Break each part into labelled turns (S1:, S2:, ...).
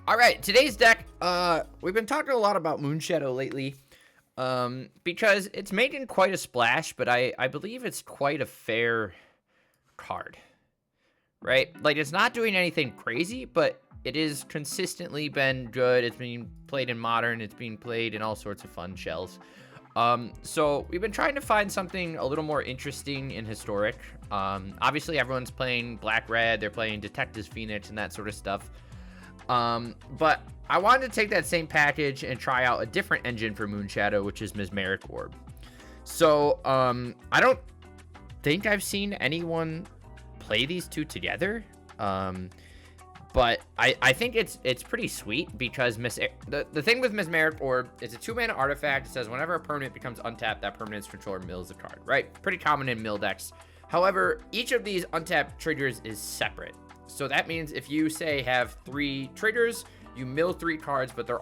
S1: All right, today's deck, we've been talking a lot about Moonshadow lately, because it's making quite a splash, but I believe it's quite a fair card, right? Like, it's not doing anything crazy, but it is consistently been good. It's being played in Modern. It's being played in all sorts of fun shells. So we've been trying to find something a little more interesting in Historic. Obviously, everyone's playing Black-Red. They're playing Detectives Phoenix and that sort of stuff. But I wanted to take that same package and try out a different engine for Moonshadow, which is Mesmeric Orb. So, I don't think I've seen anyone play these two together. But I think it's pretty sweet because the thing with Mesmeric Orb is a 2-mana artifact. It says whenever a permanent becomes untapped, that permanent's controller mills the card, right? Pretty common in mill decks. However, each of these untapped triggers is separate. So that means if you say have 3 triggers, you mill 3 cards, but they're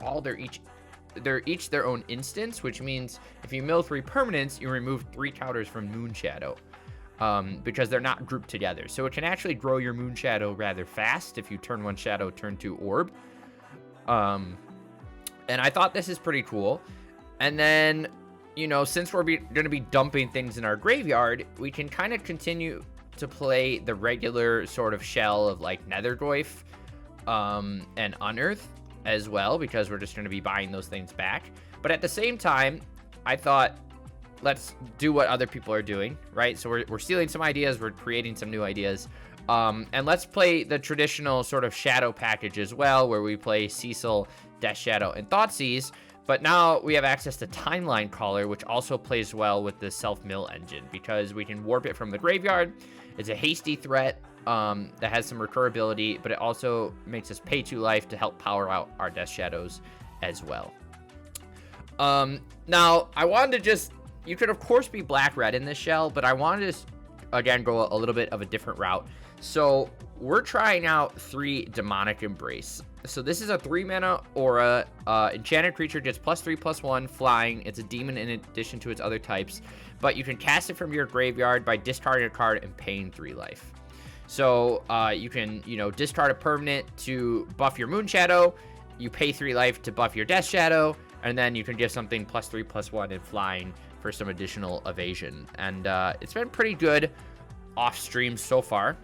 S1: each their own instance, which means if you mill 3 permanents, you remove 3 counters from Moonshadow, because they're not grouped together. So it can actually grow your Moonshadow rather fast if you turn 1 Shadow, turn 2 Orb. And I thought this is pretty cool. And then, you know, since we're going to be dumping things in our graveyard, we can kind of continue to play the regular sort of shell of like Nethergoyf and Unearth as well, because we're just going to be buying those things back. But at the same time, I thought, let's do what other people are doing, right? So we're stealing some ideas, we're creating some new ideas, and let's play the traditional sort of shadow package as well, where we play Cecil, Death Shadow, and Thoughtseizes. But now we have access to Timeline Caller, which also plays well with the self-mill engine, because we can warp it from the graveyard. It's a hasty threat that has some recurability, but it also makes us pay 2 life to help power out our Death Shadows as well. Now, I wanted to you could of course be Black-Red in this shell, but I wanted to, again, go a little bit of a different route. So we're trying out 3 Demonic Embrace. So this is a 3-mana aura. Enchanted creature gets +3/+1 flying. It's a demon in addition to its other types, but you can cast it from your graveyard by discarding a card and paying 3 life. So you can, discard a permanent to buff your Moonshadow. You pay 3 life to buff your Death Shadow, and then you can give something +3/+1 and flying for some additional evasion. And it's been pretty good off stream so far.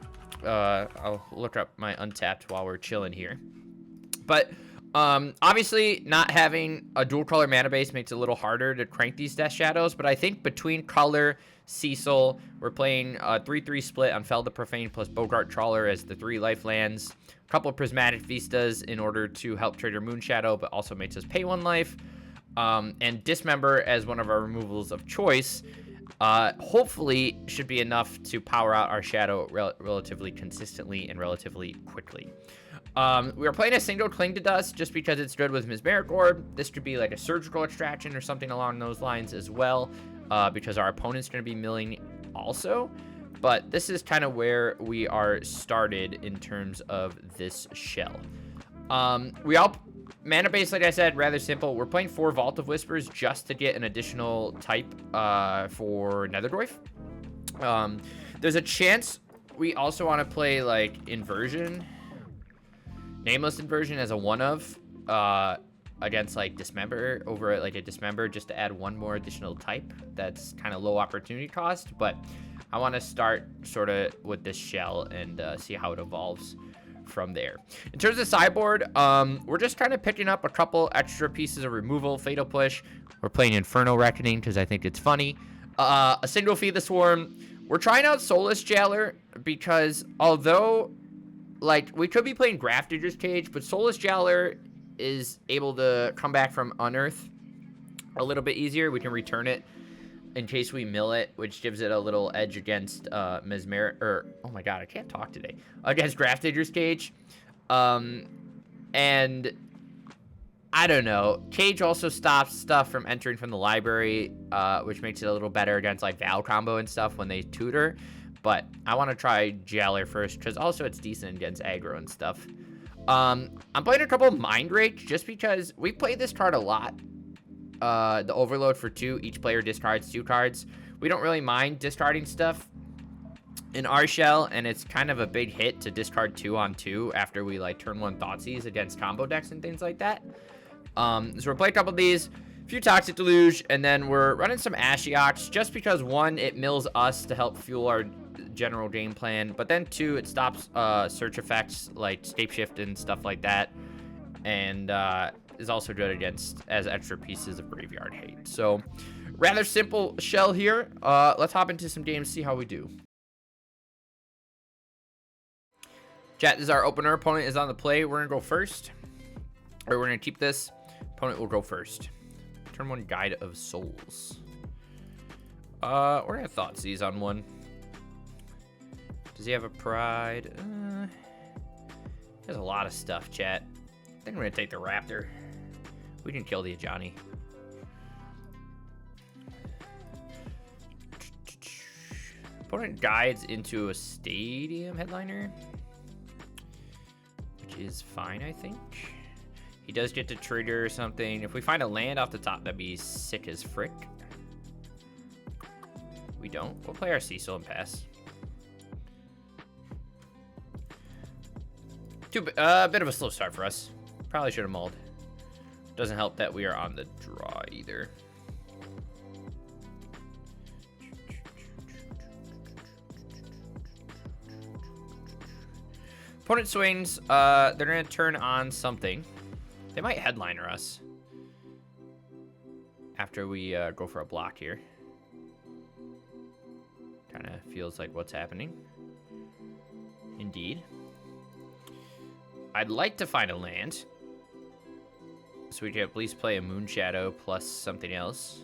S1: I'll look up my untapped while we're chilling here. But obviously, not having a dual color mana base makes it a little harder to crank these Death Shadows. But I think between Color, Cecil, we're playing a 3/3 split on Fell the Profane plus Bogart Trawler as the 3 life lands. A couple of Prismatic Vistas in order to help trigger Moonshadow, but also makes us pay 1 life. And Dismember as one of our removals of choice. Hopefully should be enough to power out our Shadow relatively consistently and relatively quickly. We are playing a single Cling to Dust just because it's good with Mesmeric Orb. This could be like a Surgical Extraction or something along those lines as well, because our opponent's going to be milling also. But this is kind of where we are started in terms of this shell. Mana base, like I said, rather simple. We're playing 4 Vault of Whispers just to get an additional type for Nethergoyf. There's a chance we also want to play like Inversion, Nameless Inversion as a 1-of against like Dismember over like a Dismember, just to add 1 more additional type. That's kind of low opportunity cost, but I want to start sort of with this shell and see how it evolves from there. In terms of sideboard, we're just kind of picking up a couple extra pieces of removal. Fatal Push. We're playing Inferno Reckoning because I think it's funny. A single Feed the Swarm. We're trying out Soulless Jailer because although like we could be playing Grafdigger's Cage, but Soulless Jailer is able to come back from Unearth a little bit easier. We can return it in case we mill it, which gives it a little edge against Mesmeric, or oh my god, I can't talk today, against Grafdigger's Cage. And I don't know, Cage also stops stuff from entering from the library, which makes it a little better against like Val combo and stuff when they tutor. But I want to try Jailer first because also it's decent against aggro and stuff. I'm playing a couple of Mind Rake just because we played this card a lot. The Overload for 2, each player discards 2 cards. We don't really mind discarding stuff in our shell, and it's kind of a big hit to discard 2 on 2 after we like turn 1 Thoughtseize against combo decks and things like that. So we're playing a couple of these, a few Toxic Deluge, and then we're running some Ashioks just because 1, it mills us to help fuel our general game plan, but then 2, it stops search effects like Scapeshift and stuff like that, and is also good against as extra pieces of Graveyard Hate. So rather simple shell here. Let's hop into some games, see how we do. Chat, this is our opener. Opponent is on the play. We're going to go first. Or we're going to keep this. Opponent will go first. Turn 1 Guide of Souls. We're going to Thoughtseize on 1. Does he have a Pride? He has a lot of stuff, chat. I think we're going to take the Raptor. We can kill the Ajani. Opponent guides into a Stadium Headliner, which is fine, I think. He does get to trigger something. If we find a land off the top, that'd be sick as frick. We don't. We'll play our Cecil and pass. A bit of a slow start for us. Probably should have mulled. Doesn't help that we are on the draw either. Opponent swings. They're going to turn on something. They might headliner us after we go for a block here. Kind of feels like what's happening. Indeed. I'd like to find a land, so we can at least play a Moonshadow plus something else.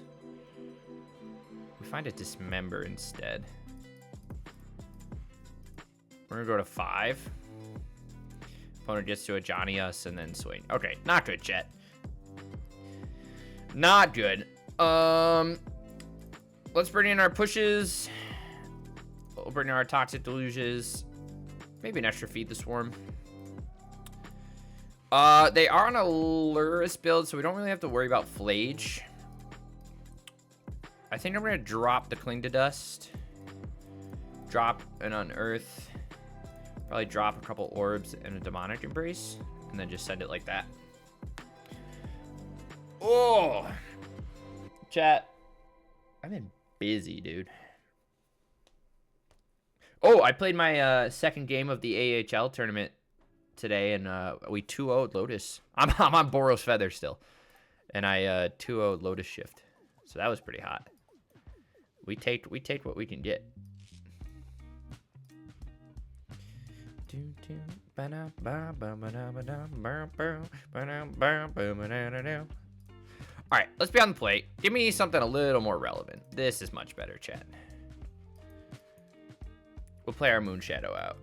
S1: We find a Dismember instead. We're going to go to 5. Opponent gets to Ajani us and then swing. Okay, not good, chat. Not good. Let's bring in our pushes. We'll bring in our Toxic Deluges. Maybe an extra Feed the Swarm. They are on a Luris build, so we don't really have to worry about Flage. I think I'm going to drop the Cling to Dust. Drop an Unearth. Probably drop a couple Orbs and a Demonic Embrace. And then just send it like that. Oh! Chat. I've been busy, dude. Oh, I played my second game of the AHL tournament today, and we 2-0'd Lotus. I'm on Boros Feather still. And I 2-0'd Lotus Shift. So that was pretty hot. We take what we can get. Alright, let's be on the plate. Give me something a little more relevant. This is much better, chat. We'll play our Moonshadow out.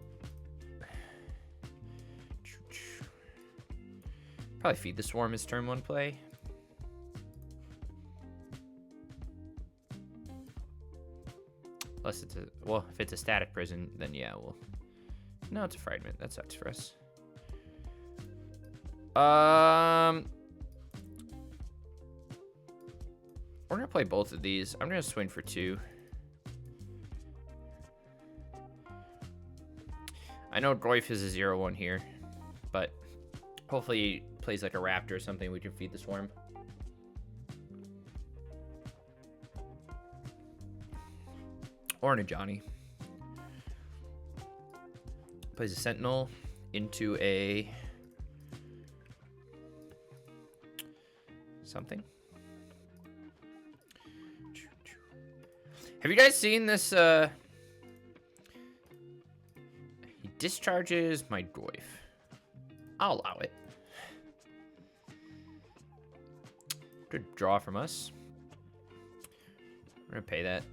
S1: Probably Feed the Swarm is turn 1 play. Unless it's a, well, if it's a Static Prison, then yeah, we'll. No, it's a Fragment. That sucks for us. We're gonna play both of these. I'm gonna swing for 2. I know Goyf is a 0-1 here, but hopefully he plays like a Raptor or something. We can Feed the Swarm. Or an Ajani. Plays a Sentinel into a something. Have you guys seen this? He discharges my Goyf. I'll allow it. Good draw from us. We're gonna pay that.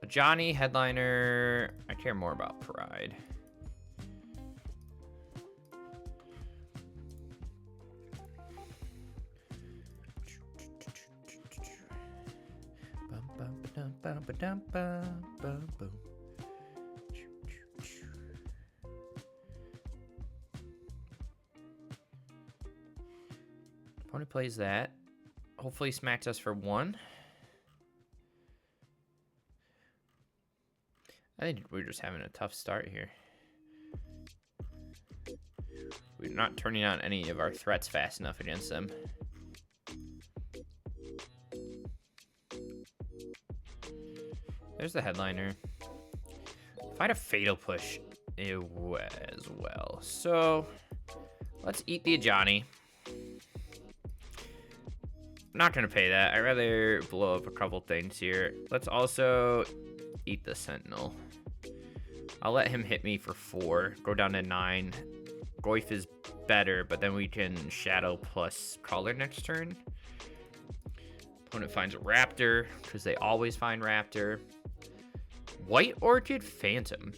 S1: Ajani, Headliner. I care more about Pride. Opponent plays that. Hopefully smacks us for 1. I think we're just having a tough start here. We're not turning on any of our threats fast enough against them. There's the headliner. If I had a fatal push as well. So let's eat the Ajani. I'm not gonna pay that. I'd rather blow up a couple things here. Let's also eat the Sentinel. I'll let him hit me for 4. Go down to 9. Goyf is better, but then we can Shadow plus Color next turn. Opponent finds a Raptor, because they always find Raptor. White Orchid Phantom.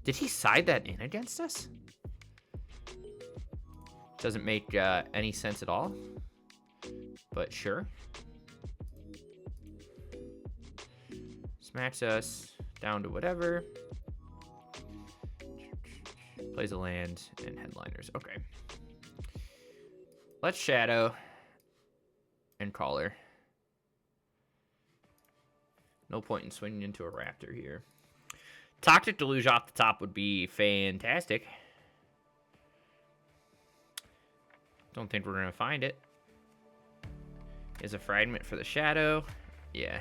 S1: Did he side that in against us? Doesn't make any sense at all. But sure. Smacks us down to whatever. Plays a land and headliners. Okay. Let's Shadow and Caller. No point in swinging into a Raptor here. Toxic Deluge off the top would be fantastic. Don't think we're going to find it. Is a Fragment for the Shadow. Yeah.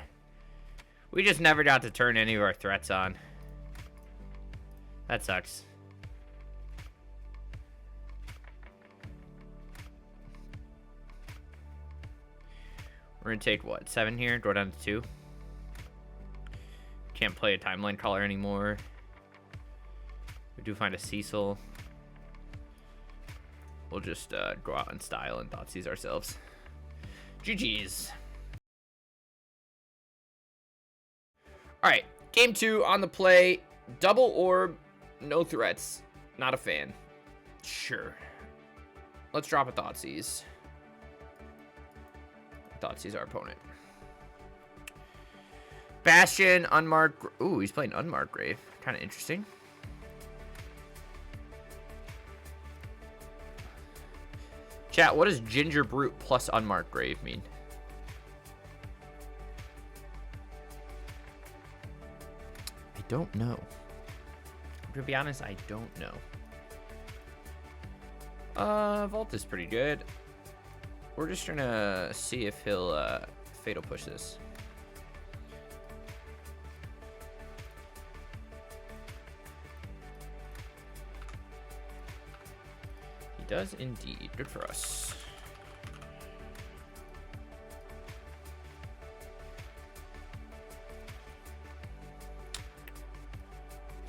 S1: We just never got to turn any of our threats on. That sucks. We're going to take, what, 7 here? Go down to 2. Can't play a Timeline Caller anymore. We do find a Cecil. We'll just go out in style and Thoughtseize ourselves. GG's. Alright, game 2 on the play. Double orb, no threats. Not a fan. Sure. Let's drop a Thoughtseize. Thoughtseize our opponent. Bastion, Unmarked. Ooh, he's playing Unmarked Grave. Kind of interesting. Chat, what does Ginger Brute plus Unmarked Grave mean? I don't know. To be honest, I don't know. Vault is pretty good. We're just gonna see if he'll Fatal Push this. He does indeed. Good for us.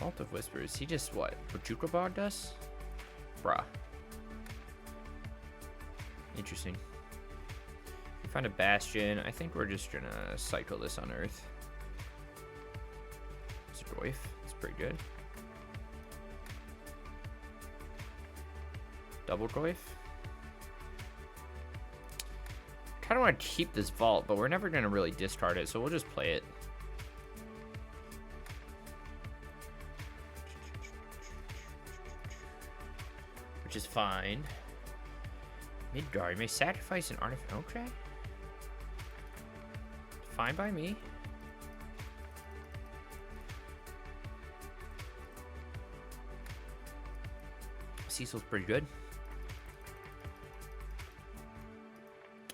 S1: Vault of Whispers. He just what? Pachuca bogged us? Bruh. Interesting. We find a Bastion. I think we're just gonna cycle this on Earth. It's a Goyf. It's pretty good. Double Goyf. Kind of want to keep this Vault, but we're never gonna really discard it, so we'll just play it. Which is fine. Midgard, you may sacrifice an artifact. Okay. Fine by me. Cecil's pretty good.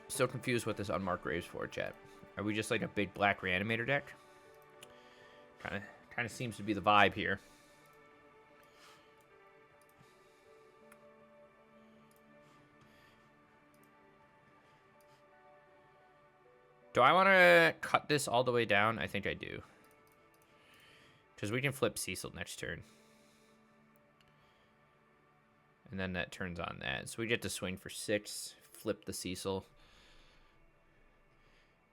S1: Still confused what this Unmarked Graves for, chat. Are we just like a big black reanimator deck? Kind of seems to be the vibe here. Do I want to cut this all the way down? I think I do. Because we can flip Cecil next turn. And then that turns on that. So we get to swing for 6, flip the Cecil.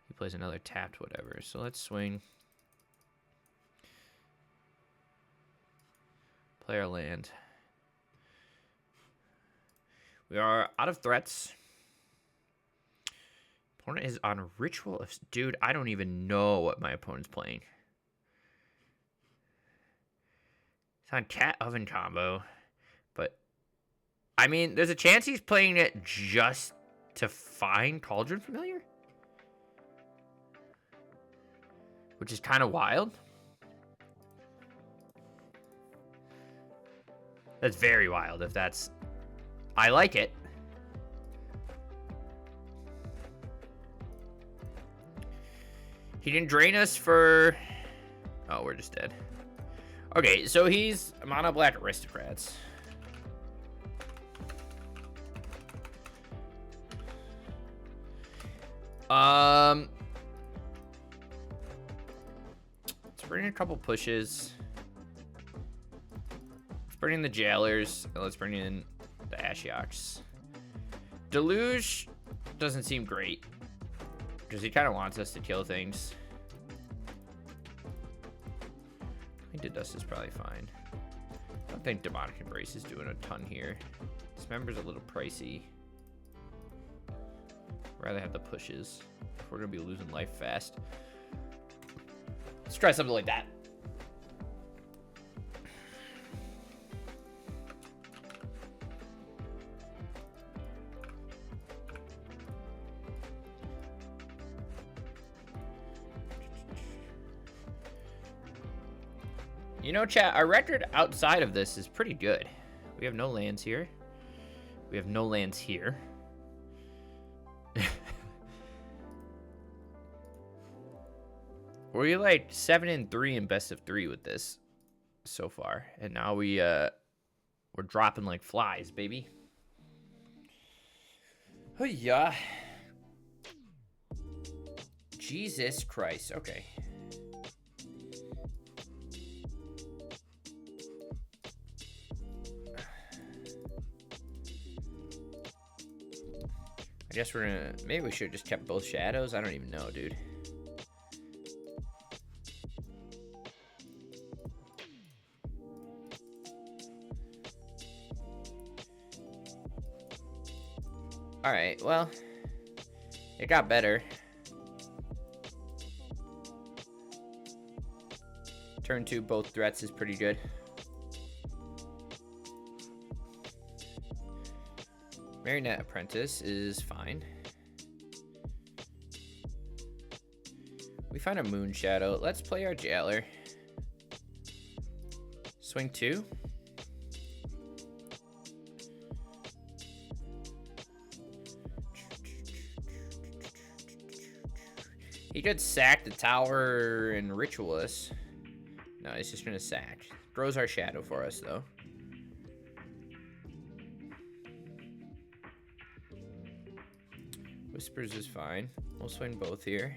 S1: He plays another tapped whatever. So let's swing. Play our land. We are out of threats. Opponent is on Ritual of... Dude, I don't even know what my opponent's playing. It's on Cat Oven combo. But, I mean, there's a chance he's playing it just to find Cauldron Familiar? Which is kind of wild. That's very wild if that's... I like it. He didn't drain us for... Oh, we're just dead. Okay, so he's mono black aristocrats. Let's bring in a couple pushes. Let's bring in the jailers, and let's bring in the Ashioks. Deluge doesn't seem great, because he kind of wants us to kill things. I think Dust is probably fine. I don't think Demonic Embrace is doing a ton here. Dismember's a little pricey. Rather have the pushes. We're gonna be losing life fast. Let's try something like that. You know, chat, our record outside of this is pretty good. We have no lands here. We have no lands here. We're like 7-3 in best of 3 with this so far, and now we're dropping like flies, baby. Oh yeah. Jesus Christ. Okay. I guess we're gonna... Maybe we should have just kept both shadows. I don't even know, dude. Alright, well... It got better. Turn 2, both threats is pretty good. Marionette Apprentice is fine. We find a Moonshadow. Let's play our Jailer. Swing 2. He could sack the tower and Ritualist. No, he's just gonna sack. Throws our shadow for us, though. Whispers is fine. We'll swing both here.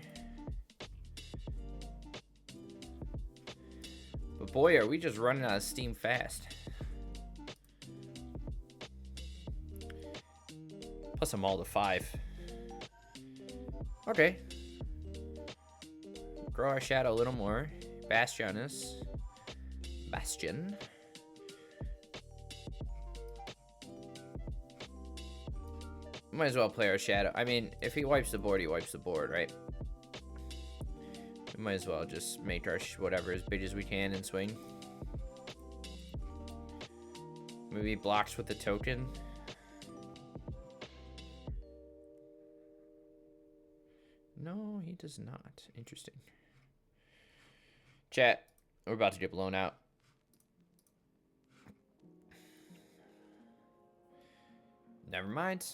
S1: But boy, are we just running out of steam fast. Plus I'm all to 5. Okay. Grow our shadow a little more. Bastion. Might as well play our shadow. I mean, if he wipes the board, he wipes the board, right? We might as well just make our whatever as big as we can and swing. Maybe blocks with the token. No, he does not. Interesting. Chat, we're about to get blown out. Never mind.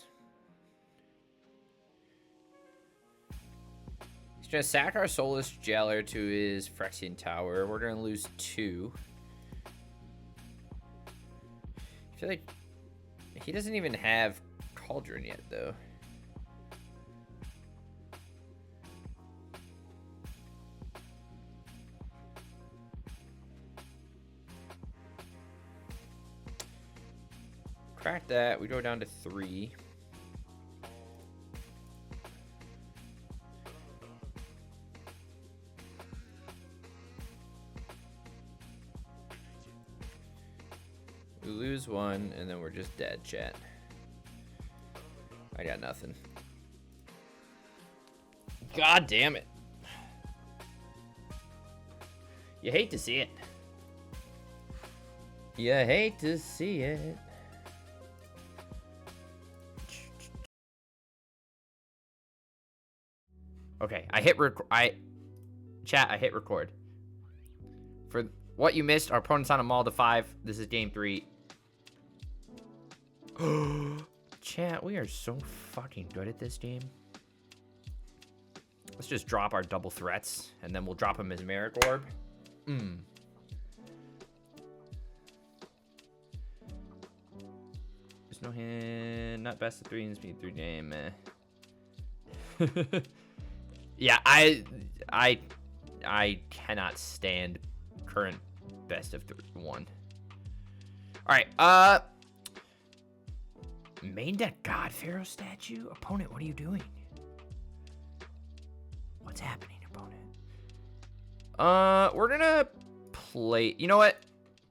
S1: He's gonna sack our Soulless Jailer to his Phyrexian Tower. We're gonna lose 2. I feel like he doesn't even have Cauldron yet, though. Crack that. We go down to 3. We lose 1, and then we're just dead, chat. I got nothing. God damn it. You hate to see it. You hate to see it. Okay, I hit chat, I hit record. For what you missed, our opponent's on a Maul to 5. This is game 3. Chat, we are so fucking good at this game. Let's just drop our double threats, and then we'll drop a Mesmeric orb. There's no hand. Not best of 3 and speed 3 game. Yeah, I cannot stand current best of 1. All right. Main deck God Pharaoh statue. Opponent, what are you doing? What's happening, opponent? We're gonna play. You know what?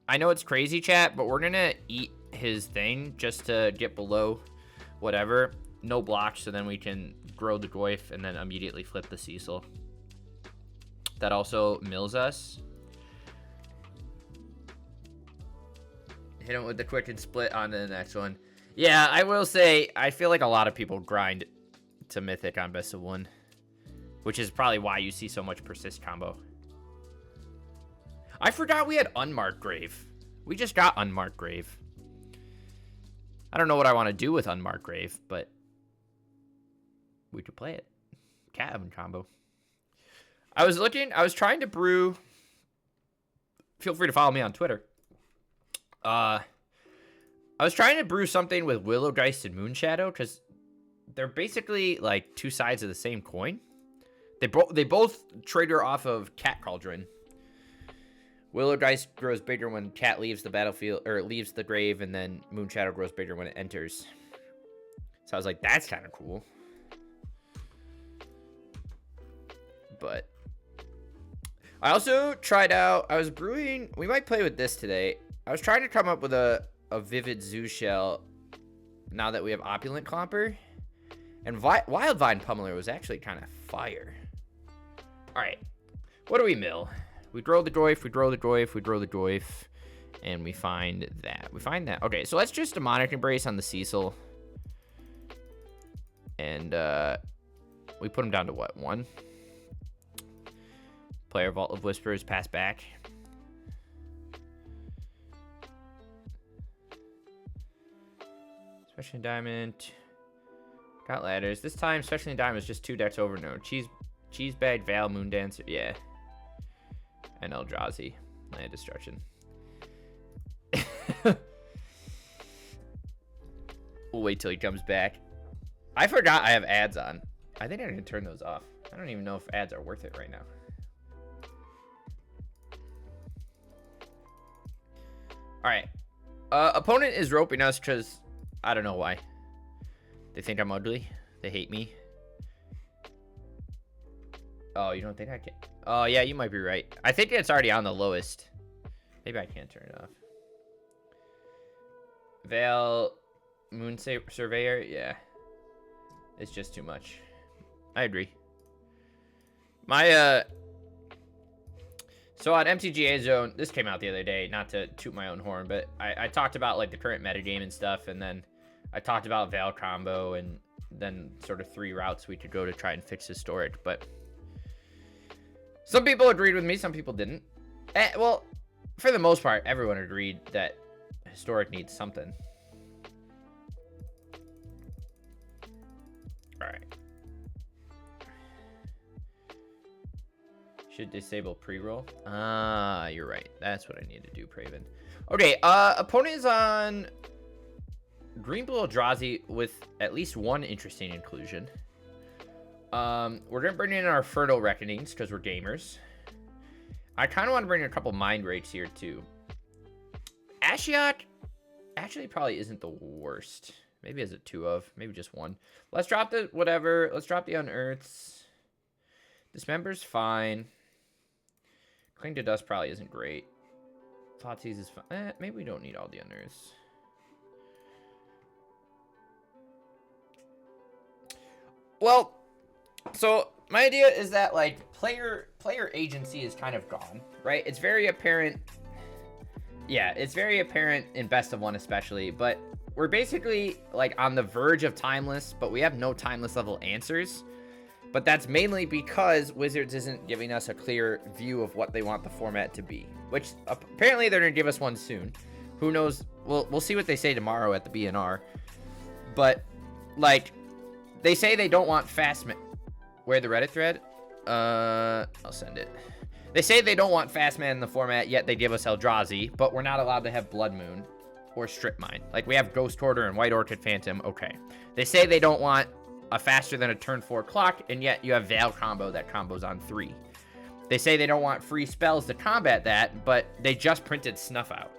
S1: I know it's crazy, chat, but we're gonna eat his thing just to get below whatever. No blocks, so then we can grow the Goyf and then immediately flip the Cecil. That also mills us. Hit him with the quick and split on to the next one. Yeah, I will say, I feel like a lot of people grind to Mythic on best of 1. Which is probably why you see so much persist combo. I forgot we had Unmarked Grave. We just got Unmarked Grave. I don't know what I want to do with Unmarked Grave, but we could play it. Cat Oven combo. I was trying to brew. Feel free to follow me on Twitter. I was trying to brew something with Willow Geist and Moonshadow because they're basically like 2 sides of the same coin. They both trigger off of Cat Cauldron. Willow Geist grows bigger when Cat leaves the battlefield or leaves the grave, and then Moonshadow grows bigger when it enters. So I was like, that's kind of cool. But I also tried out. I was brewing. We might play with this today. I was trying to come up with a Vivid Zoo Shell. Now that we have Opulent Clomper, and Wild Vine Pummeler was actually kind of fire. All right, what do we mill? We grow the Goyf, we grow the Goyf, we grow the Goyf, and we find that. Okay, so let's just Demonic Embrace on the Cecil. And we put him down to what, 1? Player Vault of Whispers, pass back. Especially in Diamond. Got ladders. This time, especially in Diamond, is just 2 decks over. No. Cheese Bag, Val, Moondancer. Yeah. And Eldrazi. Land Destruction. We'll wait till he comes back. I forgot I have ads on. I think I can turn those off. I don't even know if ads are worth it right now. Alright. Opponent is roping us because I don't know why. They think I'm ugly. They hate me. Oh, you don't think I can? Oh, yeah, you might be right. I think it's already on the lowest. Maybe I can't turn it off. Veil, Moon Surveyor, yeah. It's just too much. I agree. My, so on MTGA Zone, this came out the other day, not to toot my own horn, but I talked about, like, the current metagame and stuff, and then I talked about Veil combo, and then sort of 3 routes we could go to try and fix Historic, but some people agreed with me, some people didn't. Well, for the most part, everyone agreed that Historic needs something. Alright. Should disable pre-roll. Ah, you're right. That's what I need to do, Praven. Okay, opponent is on Green-Blue Eldrazi with at least 1 interesting inclusion. We're gonna bring in our Fertile Reckonings because we're gamers. I kind of want to bring in a couple Mind Rakes here too. Ashiok actually probably isn't the worst. Maybe as a 2 of, maybe just 1. Let's drop the whatever. Let's drop the Unearths. Dismember's fine. Cling to Dust probably isn't great. Thoughtseize is fine. Maybe we don't need all the Unearths. Well, so my idea is that like player agency is kind of gone, right? It's very apparent. Yeah, it's very apparent in best of 1 especially, but we're basically like on the verge of timeless, but we have no timeless level answers. But that's mainly because Wizards isn't giving us a clear view of what they want the format to be, which apparently they're going to give us one soon. Who knows? We'll see what they say tomorrow at the BNR. But, like, they say they don't want fast man. Where the Reddit thread? I'll send it. They say they don't want fast man in the format, yet they give us Eldrazi, but we're not allowed to have Blood Moon or Strip Mine. Like, we have Ghost Hoarder and White Orchid Phantom. Okay. They say they don't want a faster than a turn 4 clock, and yet you have Veil combo that combos on 3. They say they don't want free spells to combat that, but they just printed Snuff Out.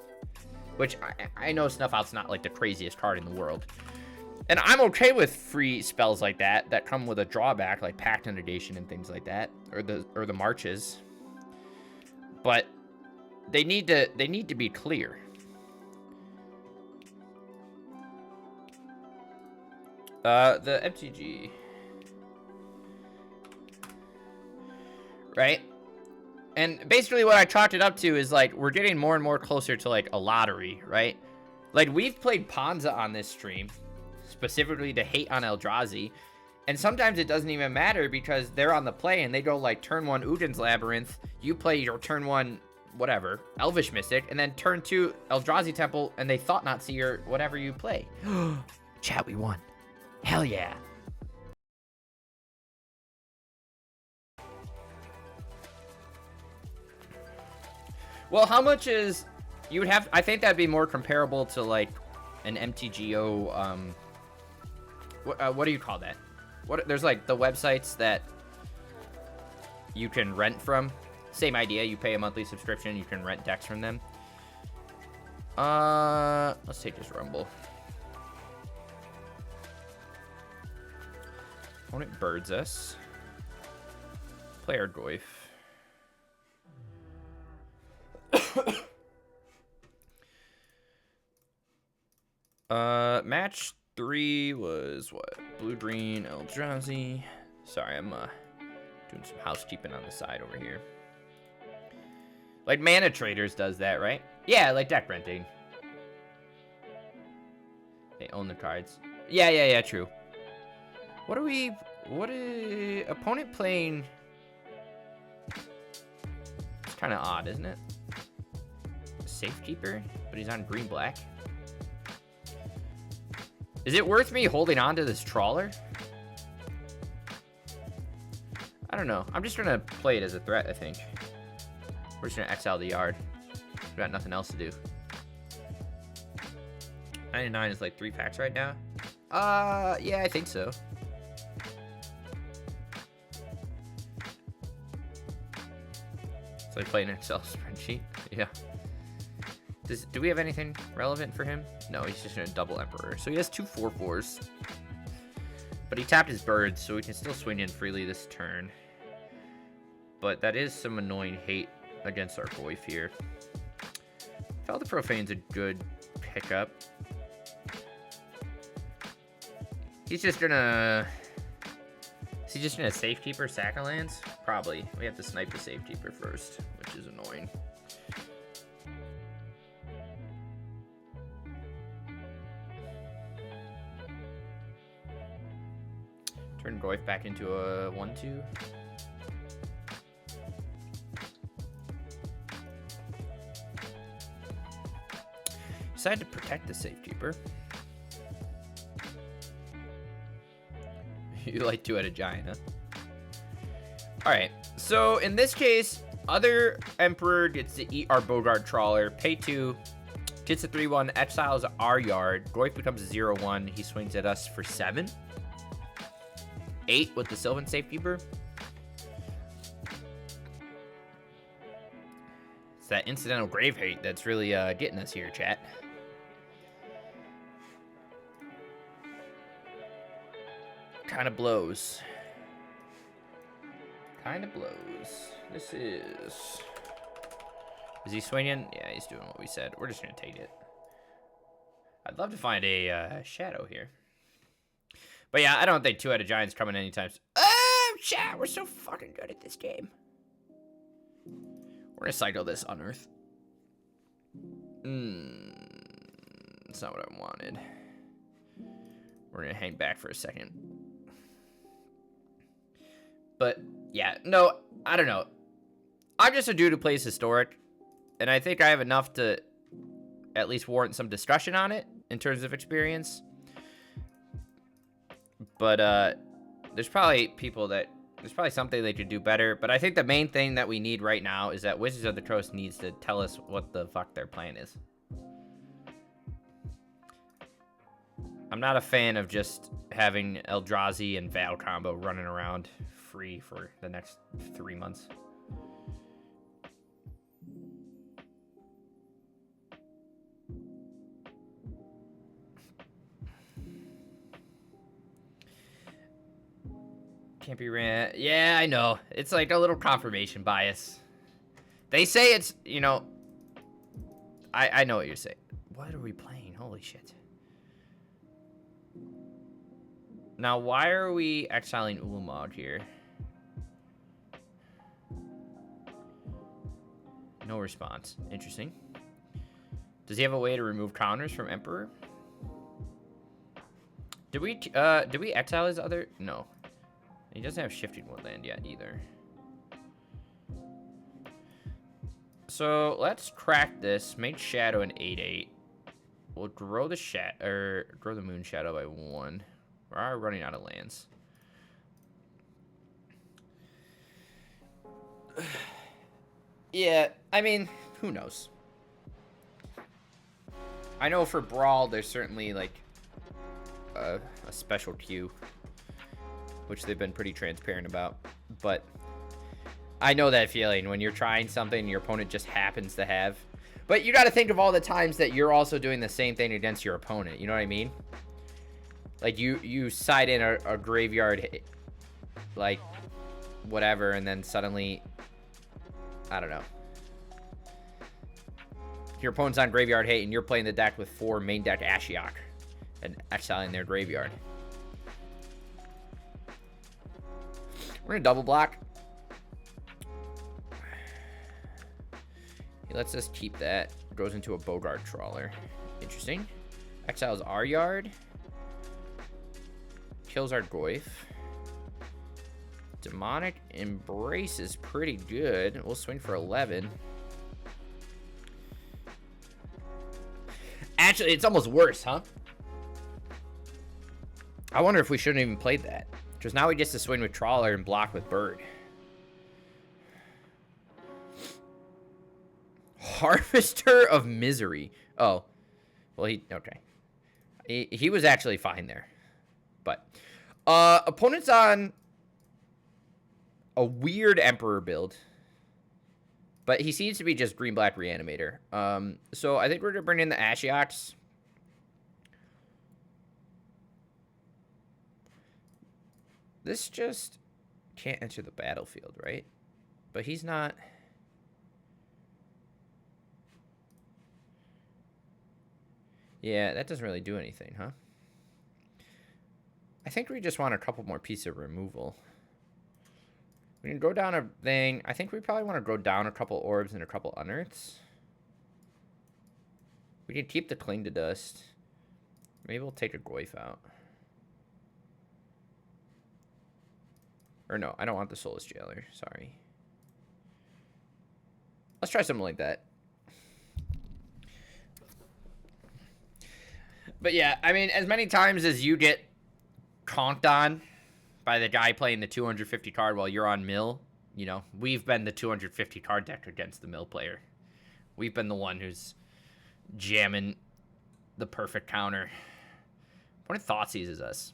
S1: Which, I know Snuff Out's not, like, the craziest card in the world. And I'm okay with free spells like that come with a drawback, like Pact Inundation and things like that, or the Marches. But they need to be clear. The MTG, right? And basically what I chalked it up to is, like, we're getting more and more closer to, like, a lottery, right? Like, we've played Ponza on this stream, specifically to hate on Eldrazi, and sometimes it doesn't even matter because they're on the play and they go, like, turn 1 Udin's Labyrinth, you play your turn 1, whatever, Elvish Mystic, and then turn 2 Eldrazi Temple, and they Thought Not Seer, whatever you play. Chat, we won. Hell yeah. Well, how much is... You would have... I think that'd be more comparable to, like, an MTGO, what do you call that? There's, like, the websites that you can rent from. Same idea. You pay a monthly subscription. You can rent decks from them. Let's take this Rumble. Opponent birds us. Player Goyf. Match 3 was what? Blue-green Eldrazi. Sorry, I'm doing some housekeeping on the side over here. Like Mana Traders does that, right? Yeah, like deck renting. They own the cards. Yeah, true. What is opponent playing? It's kind of odd, isn't it? Safekeeper, but he's on green-black. Is it worth me holding on to this Trawler? I don't know. I'm just gonna play it as a threat, I think. We're just gonna exile the yard. We've got nothing else to do. 99 is like 3 packs right now. Yeah, I think so. It's like playing an Excel spreadsheet. Yeah. Do we have anything relevant for him? No, he's just gonna double Emperor. So he has 2 4/4s. But he tapped his birds, so we can still swing in freely this turn. But that is some annoying hate against our Goyf here. Fel the Profane's a good pickup. He's just gonna... Is he just gonna Safekeeper sack a lands? Probably. We have to snipe the Safekeeper first, which is annoying. Turn Goyf back into a 1/2. Decided to protect the Safekeeper. You like 2-headed giant, huh? Alright, so in this case, other Emperor gets to eat our Bogard Trawler, pay 2, gets a 3/1, exiles our yard. Goyf becomes a 0/1. He swings at us for 7. 8 with the Sylvan Safekeeper. It's that incidental grave hate that's really getting us here, chat. Kind of blows. Kind of blows. This is... Is he swinging? Yeah, he's doing what we said. We're just going to take it. I'd love to find a shadow here. But yeah, I don't think 2-headed giant's coming anytime soon. Oh, chat, we're so fucking good at this game. We're gonna cycle this Unearth. That's not what I wanted. We're gonna hang back for a second. But yeah, no, I don't know. I'm just a dude who plays Historic, and I think I have enough to at least warrant some discussion on it in terms of experience. But there's probably something they could do better. But I think the main thing that we need right now is that Wizards of the Coast needs to tell us what the fuck their plan is. I'm not a fan of just having Eldrazi and Val combo running around free for the next 3 months. Can't be ran. Yeah, I know. It's like a little confirmation bias. They say it's, you know... I know what you're saying. What are we playing? Holy shit. Now, why are we exiling Ulamog here? No response. Interesting. Does he have a way to remove counters from Emperor? Did we exile his other? No. He doesn't have Shifting Woodland yet either. So let's crack this. Make Shadow an 8/8. We'll grow the Moonshadow by 1. We are running out of lands. Yeah, I mean, who knows? I know for Brawl, there's certainly like a special queue, which they've been pretty transparent about. But I know that feeling when you're trying something your opponent just happens to have. But you got to think of all the times that you're also doing the same thing against your opponent. You know what I mean? Like you side in a graveyard, like whatever, and then suddenly, I don't know. Your opponent's on Graveyard Hate, and you're playing the deck with 4 main deck Ashiok and exiling their graveyard. We're gonna double block. He lets us keep that. Goes into a Bogart Trawler. Interesting. Exiles our yard. Kills our Goyf. Demonic Embrace is pretty good. We'll swing for 11. Actually, it's almost worse, huh? I wonder if we shouldn't even played that. Because now he gets to swing with Trawler and block with Bird. Harvester of Misery. Oh. Well, okay. He was actually fine there. But opponent's on a weird Emperor build. But he seems to be just green-black Reanimator. So I think we're going to bring in the Ashioks. This just can't enter the battlefield, right? But he's not... Yeah, that doesn't really do anything, huh? I think we just want a couple more pieces of removal. We can go down a thing. I think we probably want to go down a couple orbs and a couple unearths. We can keep the Cling to Dust. Maybe we'll take a Goyf out. Or no, I don't want the Soulless Jailer. Sorry. Let's try something like that. But yeah, I mean, as many times as you get conked on by the guy playing the 250 card while you're on mill, you know, we've been the 250 card deck against the mill player. We've been the one who's jamming the perfect counter. What Thoughtseize is us.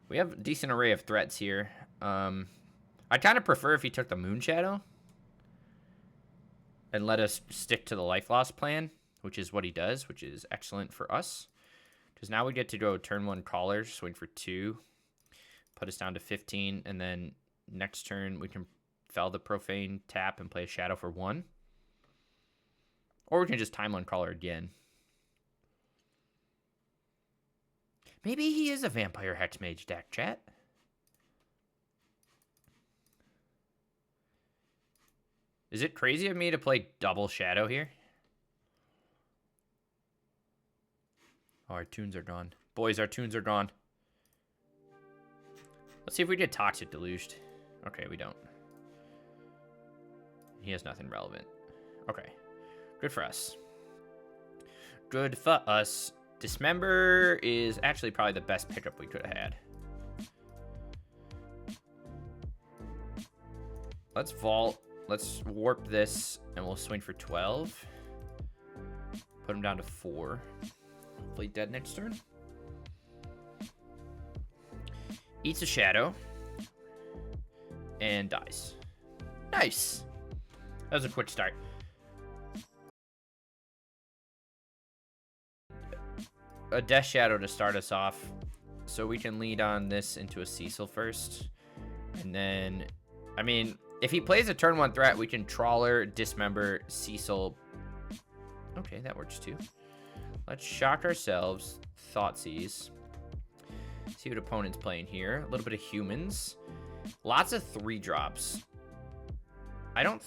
S1: We have a decent array of threats here. I kind of prefer if he took the Moonshadow and let us stick to the Life Loss plan, which is what he does, which is excellent for us. Because now we get to go turn 1 Caller, swing for 2, put us down to 15, and then next turn we can Fell the Profane, tap, and play a Shadow for 1. Or we can just time 1 Caller again. Maybe he is a Vampire Hexmage deck, chat. Is it crazy of me to play double Shadow here? Oh, our tunes are gone. Boys, our tunes are gone. Let's see if we get Toxic Deluged. Okay, we don't. He has nothing relevant. Okay. Good for us. good for us. Dismember is actually probably the best pickup we could have had. Let's vault. Let's warp this, and we'll swing for 12. Put him down to 4. Hopefully dead next turn. Eats a shadow. And dies. Nice. That was a quick start. A Death Shadow to start us off. So we can lead on this into a Cecil first. And then, I mean, if he plays a turn 1 threat, we can Trawler, Dismember, Cecil. Okay, that works too. Let's shock ourselves. Thoughtseize. See what opponent's playing here. A little bit of humans. Lots of 3-drops. I don't...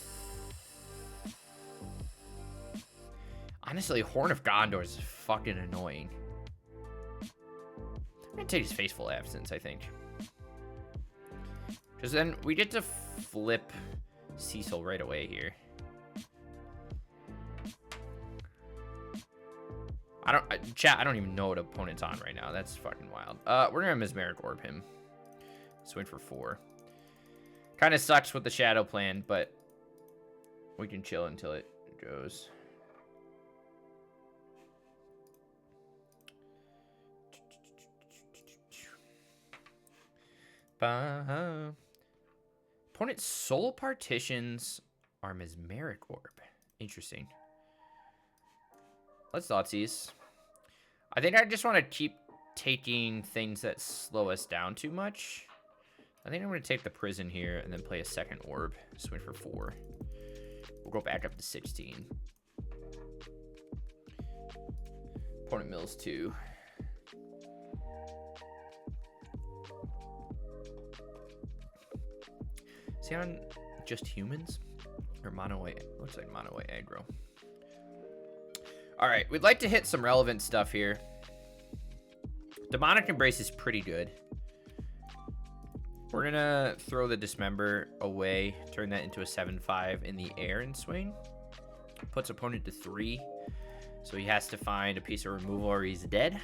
S1: Honestly, Horn of Gondor is fucking annoying. I'm gonna take his Faithful Absence, I think. Because then we get to flip Cecil right away here. Chat, I don't even know what opponent's on right now. That's fucking wild. We're gonna Mesmeric Orb him. Swing for 4. Kind of sucks with the shadow plan, but we can chill until it goes. Opponent's soul partitions are Mesmeric Orb. Interesting. Let's Thoughtseize. I think I just want to keep taking things that slow us down too much. I think I'm going to take the prison here and then play a second orb. Swing for 4. We'll go back up to 16. Opponent mills 2. Is he on just humans? Or mono white? Looks like mono white aggro. Alright, we'd like to hit some relevant stuff here. Demonic Embrace is pretty good. We're gonna throw the Dismember away, turn that into a 7/5 in the air and swing. Puts opponent to 3, so he has to find a piece of removal or he's dead.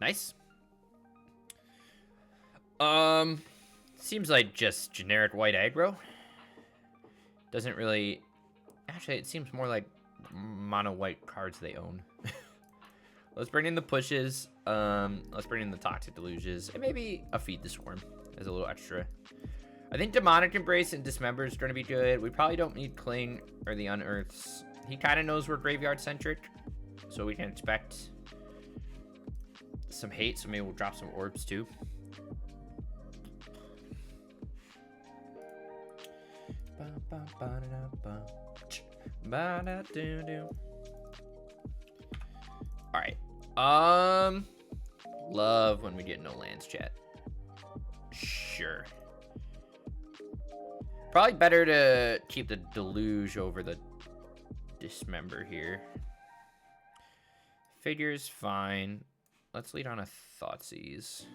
S1: Nice. Seems like just generic white aggro. Doesn't really... Actually, it seems more like mono white cards they own. Let's bring in the pushes. Let's bring in the Toxic Deluges. And maybe a Feed the Swarm as a little extra. I think Demonic Embrace and Dismember is going to be good. We probably don't need Cling or the Unearths. He kind of knows we're graveyard-centric, so we can expect some hate, so maybe we'll drop some orbs too. Alright. Love when we get no lands, chat. Sure. Probably better to keep the Deluge over the Dismember here. Figure's fine. Let's lead on a Thoughtseize.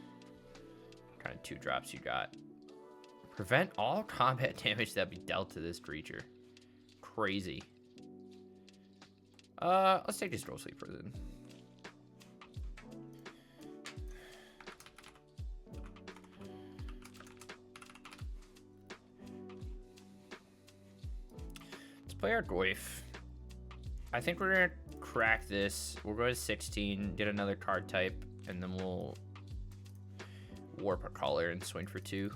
S1: What kind of 2-drops you got? Prevent all combat damage that be dealt to this creature. Crazy. Let's take this Ghostly Prison. Let's play our Goyf. I think we're gonna crack this. We'll go to 16, get another card type, and then we'll warp a color and swing for 2.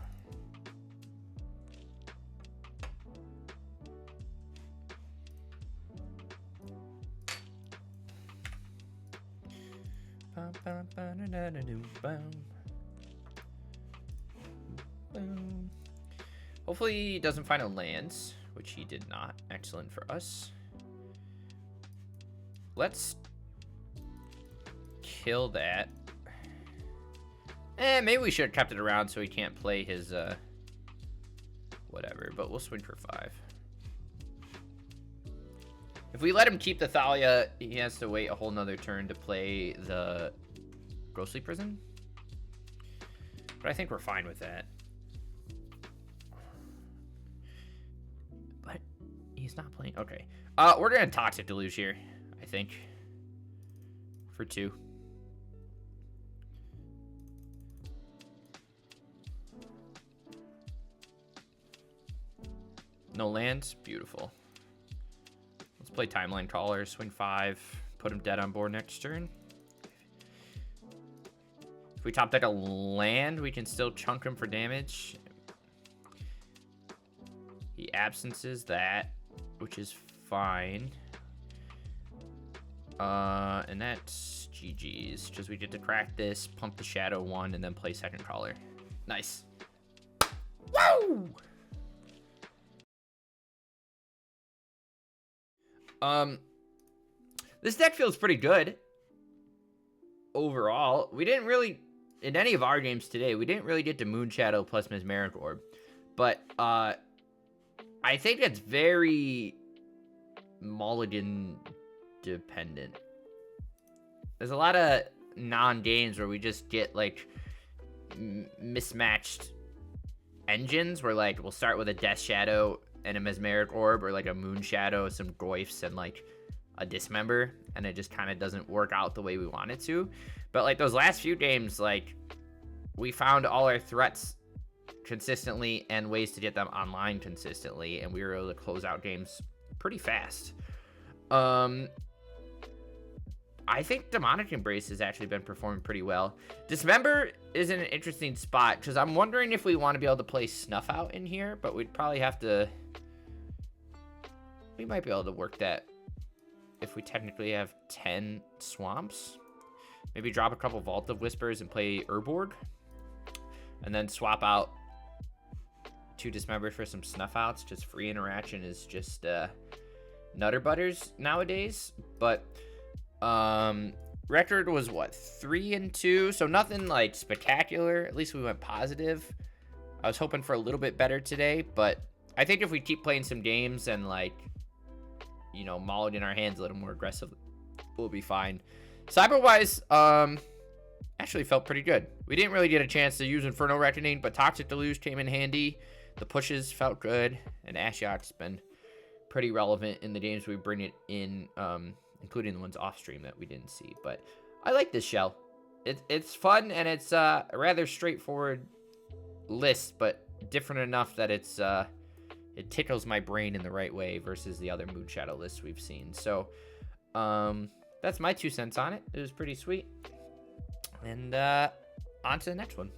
S1: Hopefully he doesn't find a lands, which he did not. Excellent for us. Let's kill that. Maybe we should have kept it around so he can't play his whatever, but we'll swing for 5. If we let him keep the Thalia, he has to wait a whole nother turn to play the Ghostly Prison. But I think we're fine with that. he's not playing. Okay. We're gonna Toxic Deluge here, I think. For 2. No lands? Beautiful. Let's play Timeline Caller, swing 5, put him dead on board next turn. If we top deck a land, we can still chunk him for damage. He absences that, which is fine. And that's GG's, because we get to crack this, pump the Shadow 1, and then play second caller. Nice. Woo! This deck feels pretty good. Overall, we didn't really, in any of our games today, we didn't really get to Moonshadow plus Mesmeric Orb. But, I think it's very mulligan dependent. There's a lot of non-games where we just get, like, mismatched engines, where, like, we'll start with a Death Shadow and a Mesmeric Orb, or, like, a Moonshadow, some Goyfs, and, like, a Dismember, and it just kind of doesn't work out the way we want it to. But, like, those last few games, like, we found all our threats consistently and ways to get them online consistently, and we were able to close out games pretty fast. I think Demonic Embrace has actually been performing pretty well. Dismember is in an interesting spot, because I'm wondering if we want to be able to play Snuff Out in here, but we'd probably have to... We might be able to work that if we technically have 10 Swamps. Maybe drop a couple Vault of Whispers and play Urborg, and then swap out 2 Dismembers for some Snuff Outs. Just free interaction is just nutter butters nowadays. But record was what, 3-2, so nothing like spectacular. At least we went positive. I was hoping for a little bit better today, but I think if we keep playing some games and, like, you know, mulligan our hands a little more aggressively, we'll be fine. Cyber-wise, actually felt pretty good. We didn't really get a chance to use Inferno Reckoning, but Toxic Deluge came in handy. The pushes felt good, and Ashiok's been pretty relevant in the games we bring it in, including the ones off-stream that we didn't see. But I like this shell. It's fun, and it's a rather straightforward list, but different enough that it's it tickles my brain in the right way versus the other Moonshadow lists we've seen. So that's my 2 cents on it. It was pretty sweet. And on to the next one.